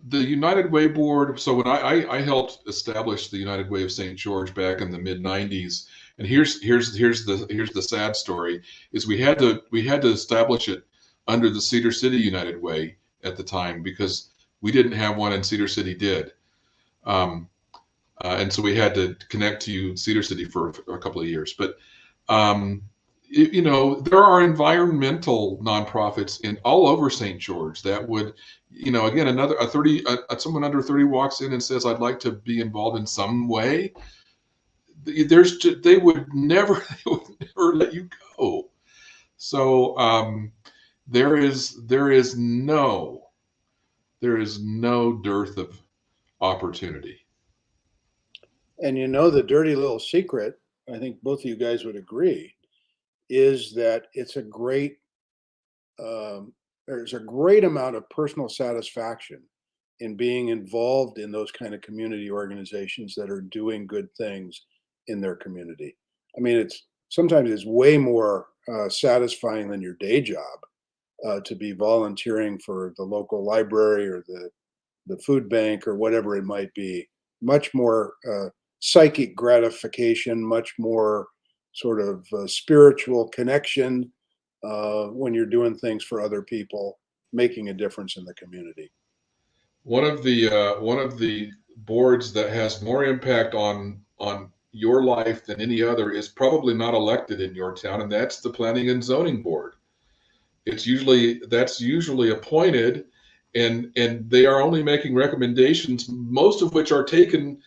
Speaker 2: The United Way board. So when I helped establish the United Way of St. George back in the mid '90s, and here's the sad story is we had to establish it under the Cedar City United Way at the time because we didn't have one and Cedar City did. Um, and so we had to connect to Cedar City for a couple of years. But um, there are environmental nonprofits in all over St. George that would, again, someone under 30 walks in and says, "I'd like to be involved in some way." They would never they would never let you go. So there is no dearth of opportunity.
Speaker 3: And the dirty little secret, I think both of you guys would agree, is that um, there's a great amount of personal satisfaction in being involved in those kind of community organizations that are doing good things in their community. I mean, it's way more satisfying than your day job to be volunteering for the local library or the food bank or whatever it might be. Much more psychic gratification, much more sort of spiritual connection when you're doing things for other people, making a difference in the community.
Speaker 2: One of the boards that has more impact on your life than any other is probably not elected in your town, and that's the Planning and Zoning Board. That's usually appointed, and they are only making recommendations, most of which are taken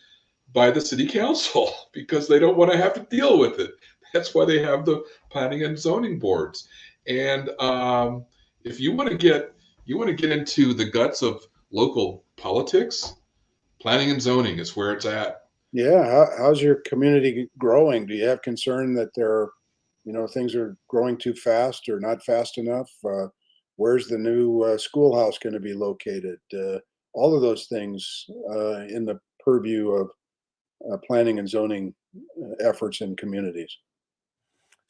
Speaker 2: by the city council because they don't want to have to deal with it. That's why they have the planning and zoning boards. And if you want to get into the guts of local politics, planning and zoning is where it's at.
Speaker 3: Yeah, how's your community growing? Do you have concern that things are growing too fast or not fast enough? Where's the new schoolhouse going to be located? All of those things in the purview of planning and zoning efforts in communities.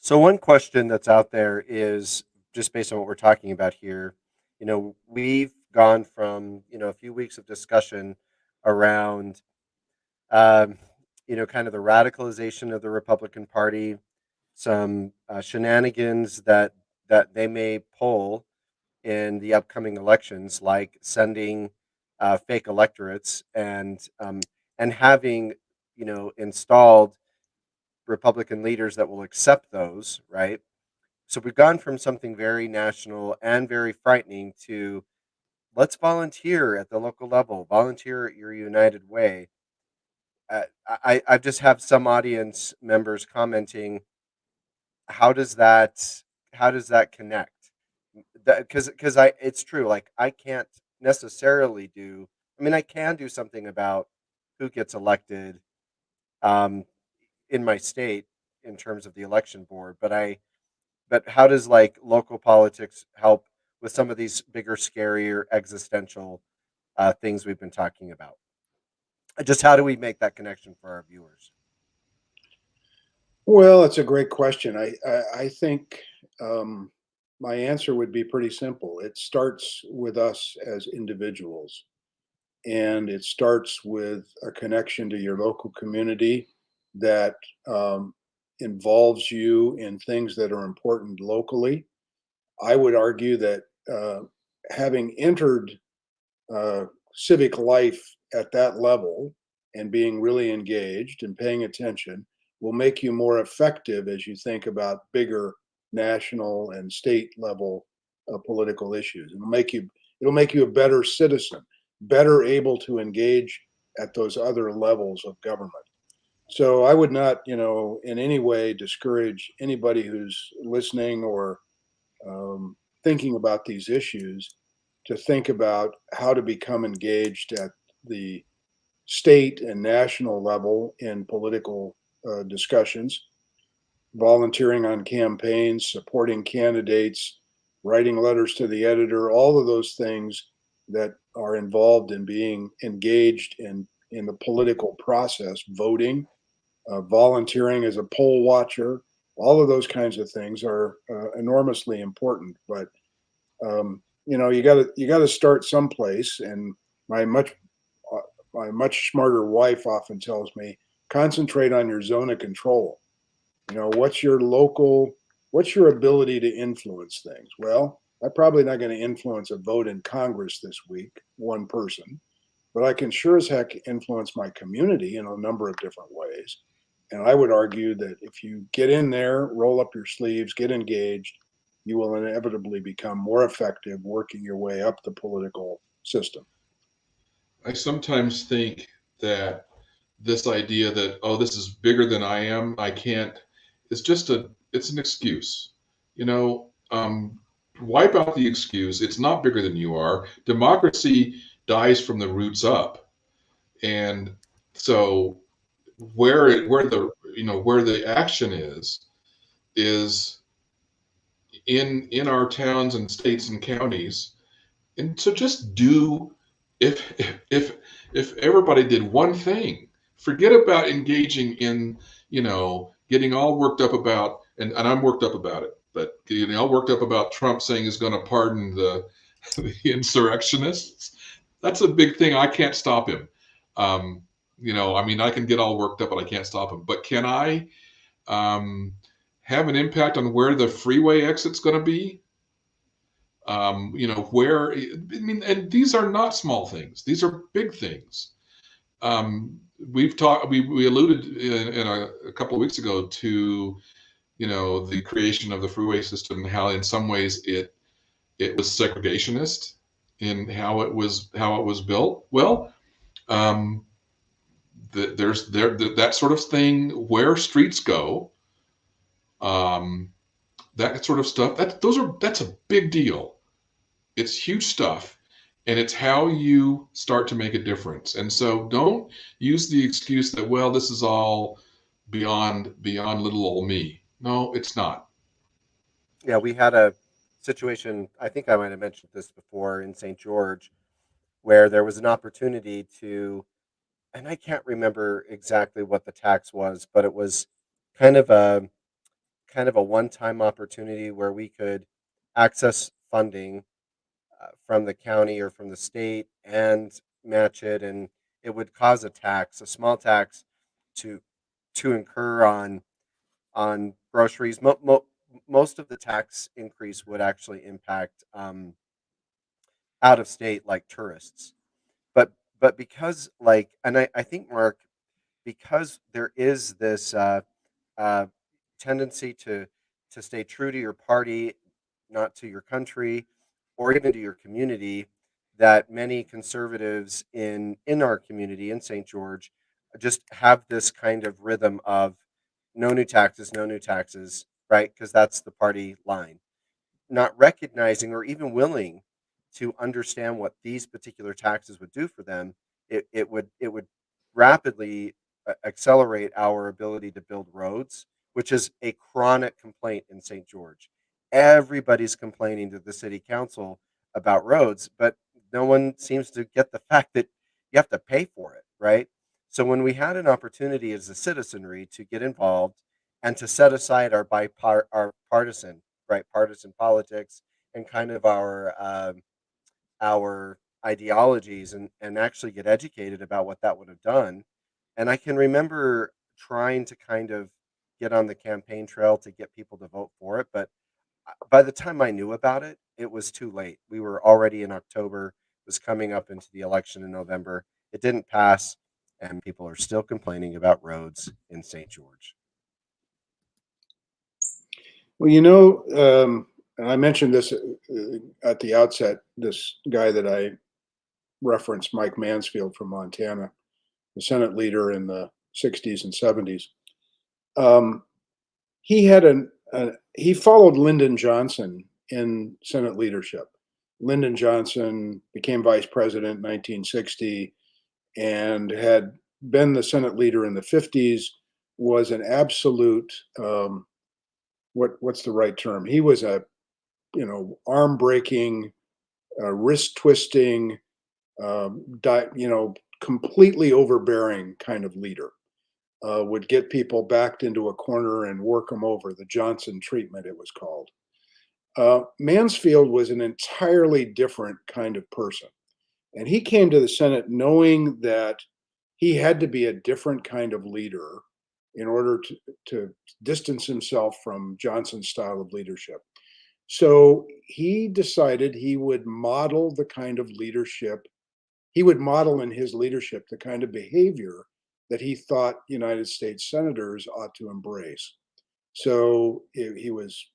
Speaker 1: So one question that's out there is just based on what we're talking about here. We've gone from a few weeks of discussion around um, kind of the radicalization of the Republican Party, some shenanigans that they may pull in the upcoming elections, like sending fake electorates and having installed Republican leaders that will accept those, right? So we've gone from something very national and very frightening to let's volunteer at the local level, volunteer your United Way. I just have some audience members commenting, how does that how does that connect? Because I it's true, like I can't necessarily do. I mean, I can do something about who gets elected um, in my state in terms of the election board, but how does like local politics help with some of these bigger, scarier, existential things we've been talking about? Just how do we make that connection for our viewers?
Speaker 3: Well, it's a great question. I think my answer would be pretty simple. It starts with us as individuals, and it starts with a connection to your local community that um, involves you in things that are important locally. I would argue that having entered uh, civic life at that level and being really engaged and paying attention will make you more effective as you think about bigger national and state level political issues. It'll make you a better citizen, better able to engage at those other levels of government. So I would not, in any way discourage anybody who's listening or thinking about these issues to think about how to become engaged at the state and national level in political discussions, volunteering on campaigns, supporting candidates, writing letters to the editor, all of those things that are involved in being engaged in the political process, voting, volunteering as a poll watcher, all of those kinds of things are enormously important. But you got to start someplace. And my much uh, my much smarter wife often tells me, concentrate on your zone of control. What's your ability to influence things? Well, I'm probably not going to influence a vote in Congress this week, one person. but I can sure as heck influence my community in a number of different ways. And I would argue that if you get in there, roll up your sleeves, get engaged, you will inevitably become more effective working your way up the political system.
Speaker 2: I sometimes think that this idea that, oh, this is bigger than I am, I can't, it's an excuse. You know, wipe out the excuse. It's not bigger than you are. Democracy dies from the roots up. And so where the, where the action is in our towns and states and counties. And so just do, if if if everybody did one thing, forget about engaging in, getting all worked up about, and I'm worked up about it, but getting all worked up about Trump saying he's going to pardon the the insurrectionists. That's a big thing. I can't stop him. Um, I mean, I can get all worked up, but I can't stop him. But can I um, have an impact on where the freeway exit's going to be? Where, I mean, and these are not small things, these are big things. We alluded in a couple of weeks ago to, the creation of the freeway system, how in some ways it was segregationist in how it was built. Well, um, there's that sort of thing where streets go, um, that sort of stuff. That's a big deal. It's huge stuff, and it's how you start to make a difference. And so don't use the excuse that, well, this is all beyond little old me. No, it's not.
Speaker 1: Yeah, we had a situation, I think I might have mentioned this before, in St. George, where there was an opportunity to, and I can't remember exactly what the tax was, but it was kind of a one-time opportunity where we could access funding from the county or from the state and match it, and it would cause a small tax to incur on groceries. Most of the tax increase would actually impact out of state, like tourists. But because, like, and I think, Mark, because there is this uh, tendency to stay true to your party, not to your country, or even to your community, that many conservatives in our community in St. George just have this kind of rhythm of no new taxes, right? Because that's the party line, not recognizing or even willing to understand what these particular taxes would do for them. It would rapidly accelerate our ability to build roads, which is a chronic complaint in St. George. Everybody's complaining to the city council about roads, but no one seems to get the fact that you have to pay for it, right? So when we had an opportunity as a citizenry to get involved and to set aside our partisan, right, partisan politics, and kind of our ideologies, and actually get educated about what that would have done. And I can remember trying to kind of get on the campaign trail to get people to vote for it, but by the time I knew about it, it was too late. We were already in October, it was coming up into the election in November. It didn't pass, and people are still complaining about roads in St. George.
Speaker 3: Well, and I mentioned this at the outset, this guy that I referenced, Mike Mansfield from Montana, the Senate leader in the 60s and 70s. Um, he had he followed Lyndon Johnson in Senate leadership. Lyndon Johnson became vice president in 1960 and had been the Senate leader in the 50s, was an absolute, what's the right term? He was a, arm breaking, wrist twisting, completely overbearing kind of leader. Would get people backed into a corner and work them over. The Johnson treatment, it was called. Mansfield was an entirely different kind of person. And he came to the Senate knowing that he had to be a different kind of leader in order to distance himself from Johnson's style of leadership. So he decided he would model the kind of leadership he would model in his leadership the kind of behavior that he thought United States senators ought to embrace. So he was,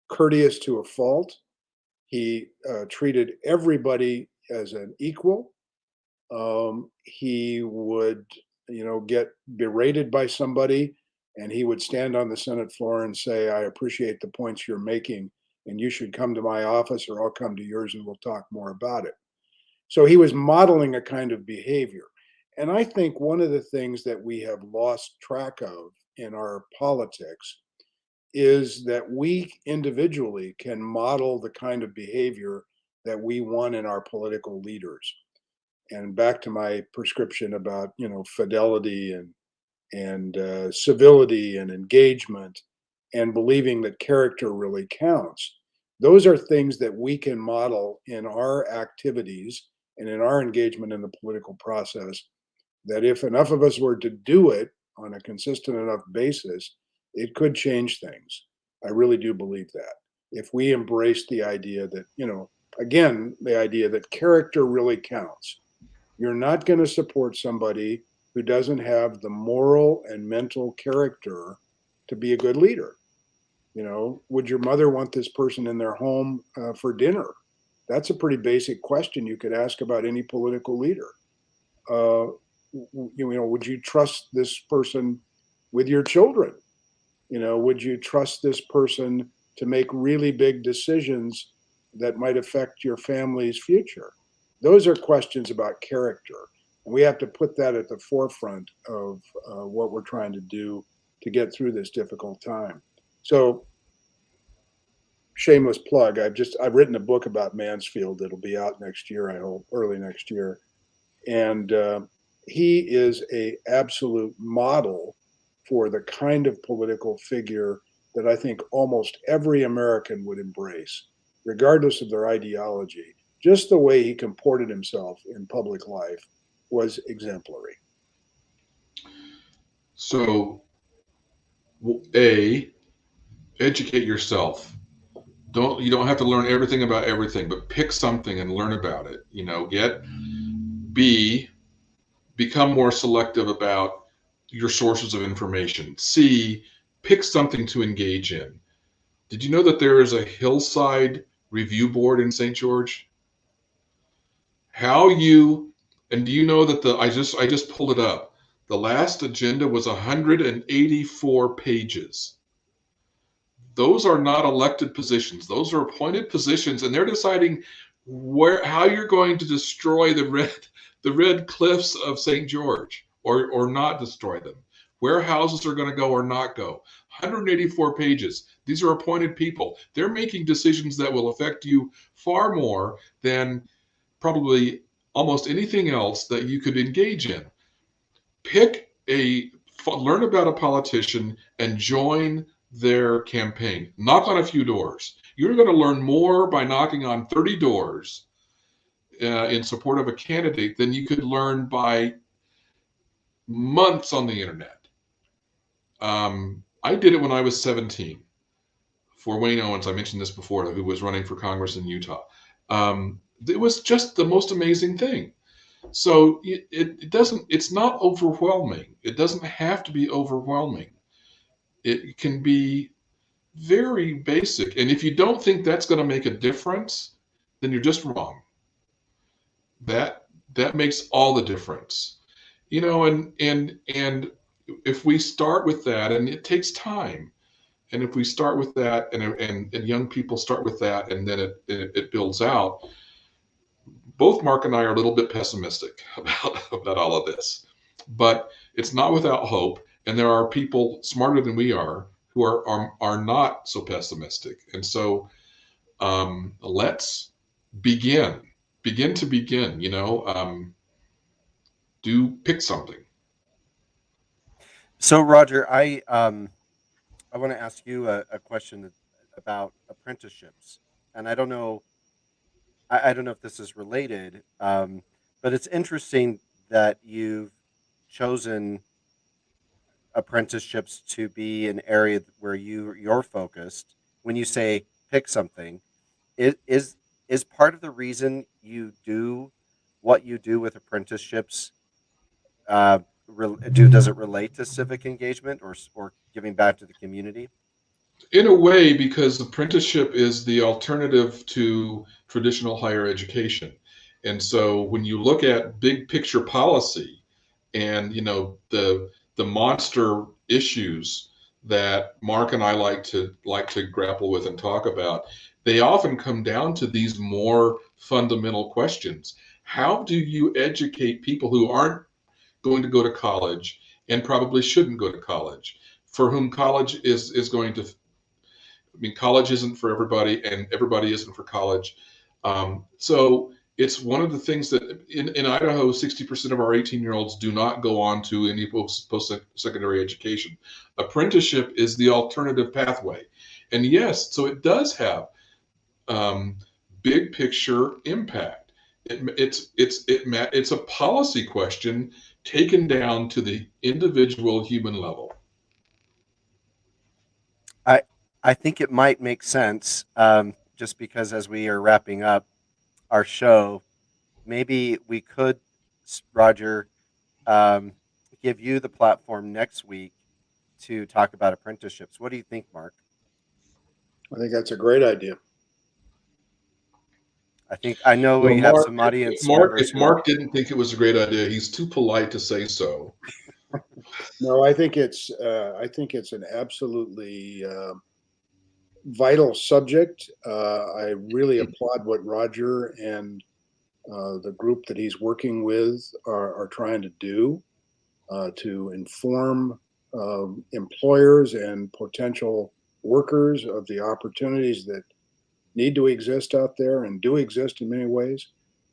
Speaker 3: courteous to a fault. He treated everybody as an equal. He would, get berated by somebody, and he would stand on the Senate floor and say, "I appreciate the points you're making, and you should come to my office, or I'll come to yours, and we'll talk more about it." So he was modeling a kind of behavior. And I think one of the things that we have lost track of in our politics is that we individually can model the kind of behavior that we want in our political leaders. And back to my prescription about fidelity and civility and engagement and believing that character really counts. Those are things that we can model in our activities and in our engagement in the political process. That if enough of us were to do it on a consistent enough basis, it could change things. I really do believe that. If we embrace the idea that, again, the idea that character really counts. You're not going to support somebody who doesn't have the moral and mental character to be a good leader. Would your mother want this person in their home for dinner? That's a pretty basic question you could ask about any political leader. Uh, would you trust this person with your children? Would you trust this person to make really big decisions that might affect your family's future? Those are questions about character. And we have to put that at the forefront of what we're trying to do to get through this difficult time. So, shameless plug, I've written a book about Mansfield that'll be out next year, I hope, early next year. And he is a absolute model for the kind of political figure that I think almost every American would embrace, regardless of their ideology. Just the way he comported himself in public life was exemplary.
Speaker 2: So, A, educate yourself. You don't have to learn everything about everything, but pick something and learn about it. Get B, become more selective about your sources of information. C, pick something to engage in. Did you know that there is a hillside review board in St. George? How you and do you know that I just pulled it up. The last agenda was 184 pages. Those are not elected positions. Those are appointed positions, and they're deciding how you're going to destroy the red cliffs of St. George, or not destroy them. Where houses are going to go or not go. 184 pages. These are appointed people. They're making decisions that will affect you far more than probably almost anything else that you could engage in. Learn about a politician and join their campaign. Knock on a few doors. You're going to learn more by knocking on 30 doors in support of a candidate than you could learn by months on the internet. I did it when I was 17 for Wayne Owens. I mentioned this before, who was running for Congress in Utah. It was just the most amazing thing. So it's not overwhelming. It doesn't have to be overwhelming. It can be very basic. And if you don't think that's going to make a difference, then you're just wrong. That makes all the difference. And if we start with that, and it takes time, and if we start with that, and young people start with that, and then it builds out. Both Mark and I are a little bit pessimistic about all of this, but it's not without hope. And there are people smarter than we are who are not so pessimistic. And so let's begin, begin to begin. Do pick something.
Speaker 1: So, Roger, I want to ask you a question about apprenticeships, and I don't know if this is related, but it's interesting that you've chosen apprenticeships to be an area where you're focused. When you say pick something, is is part of the reason you do what you do with apprenticeships, does it relate to civic engagement or giving back to the community?
Speaker 2: In a way, because apprenticeship is the alternative to traditional higher education. And so when you look at big picture policy and the monster issues that Mark and I like to grapple with and talk about, they often come down to these more fundamental questions. How do you educate people who aren't going to go to college and probably shouldn't go to college, for whom college is going to, I mean, college isn't for everybody, and everybody isn't for college. So it's one of the things that in Idaho, 60% of our 18-year-olds do not go on to any post-secondary education. Apprenticeship is the alternative pathway. And yes, so it does have um, big picture impact. It's a policy question taken down to the individual human level.
Speaker 1: I I think it might make sense, just because as we are wrapping up our show, maybe we could, Roger, um, give you the platform next week to talk about apprenticeships. What do you think, Mark?
Speaker 3: I think that's a great idea.
Speaker 1: I know
Speaker 2: Well,
Speaker 1: we have
Speaker 2: Mark,
Speaker 1: some
Speaker 2: if
Speaker 1: audience
Speaker 2: Mark,
Speaker 1: members
Speaker 2: if
Speaker 1: who.
Speaker 2: Mark didn't think it was a great idea, he's too polite to say so.
Speaker 3: No, I think it's an absolutely vital subject. I really applaud what Roger and the group that he's working with are trying to do to inform employers and potential workers of the opportunities that need to exist out there and do exist in many ways.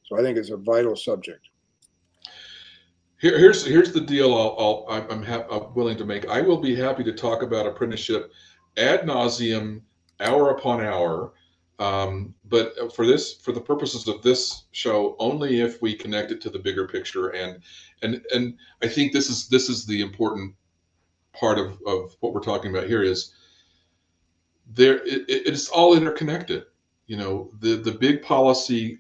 Speaker 3: So I think it's a vital subject.
Speaker 2: Here's the deal. I'm willing to make. I will be happy to talk about apprenticeship ad nauseum, hour upon hour. But for the purposes of this show, only if we connect it to the bigger picture. And I think this is the important part of what we're talking about here is it's all interconnected. The big policy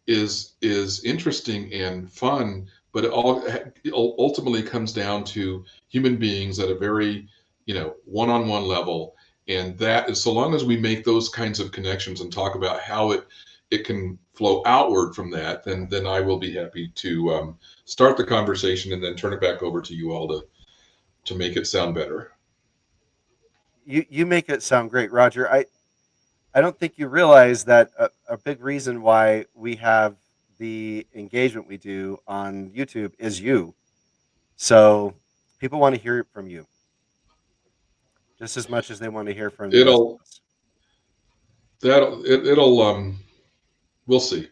Speaker 2: is interesting and fun, but it ultimately comes down to human beings at a very one-on-one level, and that is, so long as we make those kinds of connections and talk about how it can flow outward from that, then I will be happy to start the conversation and then turn it back over to you all to make it sound better.
Speaker 1: You make it sound great, Roger. I don't think you realize that a big reason why we have the engagement we do on YouTube is you. So people want to hear it from you just as much as they want to hear from the rest
Speaker 2: It'll
Speaker 1: of us.
Speaker 2: it'll we'll see.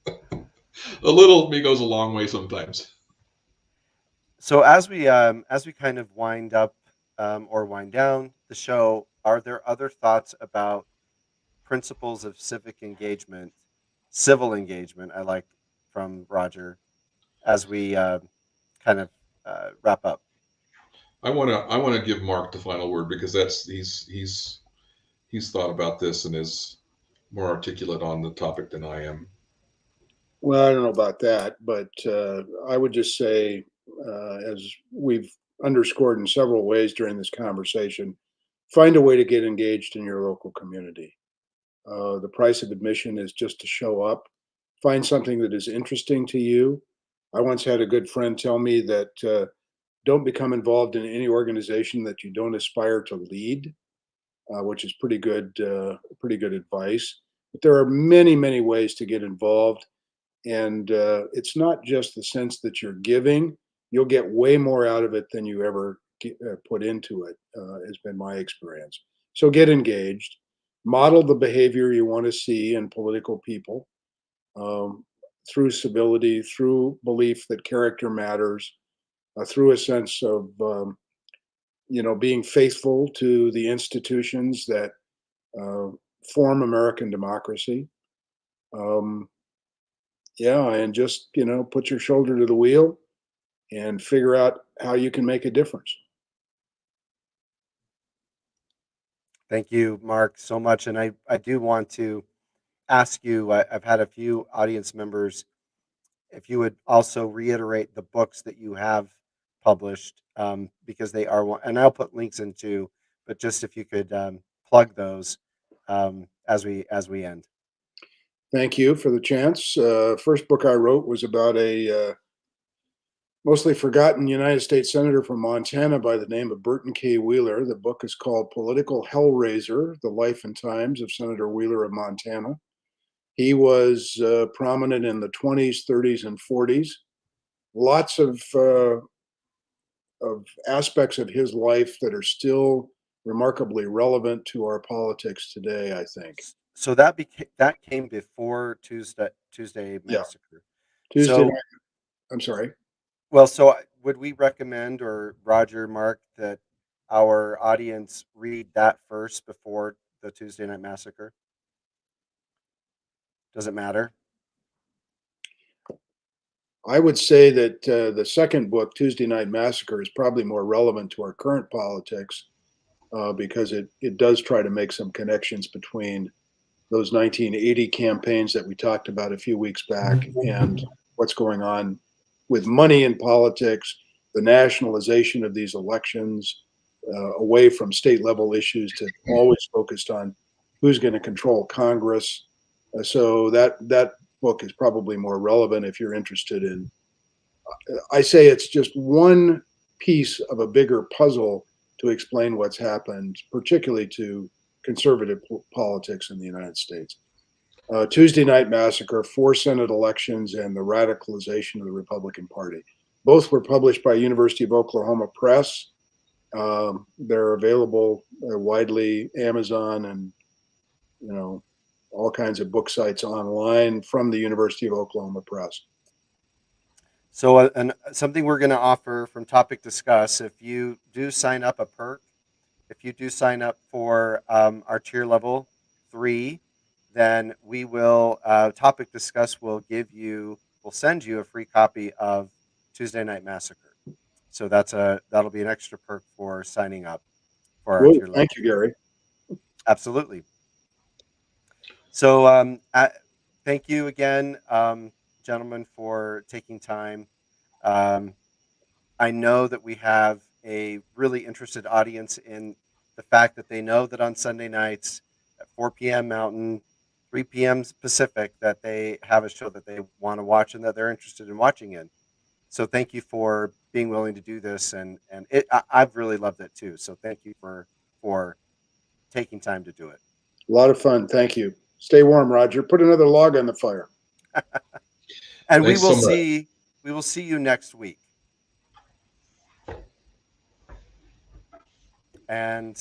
Speaker 2: A little me goes a long way sometimes.
Speaker 1: So as we kind of wind up or wind down the show, are there other thoughts about principles of civic engagement, civil engagement? I like from Roger as we kind of wrap up.
Speaker 2: I want to give Mark the final word because he's thought about this and is more articulate on the topic than I am.
Speaker 3: Well, I don't know about that, but I would just say, as we've underscored in several ways during this conversation, find a way to get engaged in your local community. The price of admission is just to show up. Find something that is interesting to you. I once had a good friend tell me that don't become involved in any organization that you don't aspire to lead, which is pretty good advice. But there are many, many ways to get involved, and it's not just the sense that you're giving. You'll get way more out of it than you ever put into it, has been my experience. So get engaged, model the behavior you want to see in political people, um, through civility, through belief that character matters, through a sense of being faithful to the institutions that uh, form American democracy. Um, yeah, and just put your shoulder to the wheel and figure out how you can make a difference.
Speaker 1: Thank you, Mark, so much. And I do want to ask you, I've had a few audience members, if you would also reiterate the books that you have published, because they are one, and I'll put links into, but just if you could plug those as we end.
Speaker 3: Thank you for the chance. First book I wrote was about a mostly forgotten United States Senator from Montana by the name of Burton K. Wheeler. The book is called Political Hellraiser: The Life and Times of Senator Wheeler of Montana. He was prominent in the 20s, 30s, and 40s. Lots of aspects of his life that are still remarkably relevant to our politics today, I think.
Speaker 1: So that came before Tuesday
Speaker 3: Yeah.
Speaker 1: Massacre.
Speaker 3: Tuesday
Speaker 1: So
Speaker 3: night. I'm sorry.
Speaker 1: well, so would we recommend, or Roger, Mark, that our audience read that first before the Tuesday Night Massacre? Does it matter?
Speaker 3: I would say that the second book, Tuesday Night Massacre, is probably more relevant to our current politics because it does try to make some connections between those 1980 campaigns that we talked about a few weeks back and what's going on with money in politics, the nationalization of these elections, away from state level issues to always focused on who's going to control Congress. So that book is probably more relevant if you're interested in. I say it's just one piece of a bigger puzzle to explain what's happened, particularly to conservative politics in the United States. Tuesday Night Massacre, 4 Senate elections, and the radicalization of the Republican Party. Both were published by University of Oklahoma Press. They're available widely, Amazon and you know all kinds of book sites online from the University of Oklahoma Press.
Speaker 1: So, something we're going to offer from Topic Discuss, if you do sign up a perk, if you do sign up for our tier level 3, then we will, Topic Discuss will will send you a free copy of Tuesday Night Massacre. So that'll be an extra perk for signing up for our
Speaker 3: Good.
Speaker 1: tier level
Speaker 3: Thank you,
Speaker 1: 3.
Speaker 3: Gary.
Speaker 1: Absolutely. So, thank you again, gentlemen, for taking time. Um, I know that we have a really interested audience in the fact that they know that on Sunday nights at 4 p.m. Mountain, 3 p.m. Pacific, that they have a show that they want to watch and that they're interested in watching in. So thank you for being willing to do this, and I've really loved it too. So thank you for taking time to do it.
Speaker 3: A lot of fun. Thank you. Stay warm, Roger. Put another log on the fire.
Speaker 1: And
Speaker 2: Thanks so much.
Speaker 1: we will see you next week. And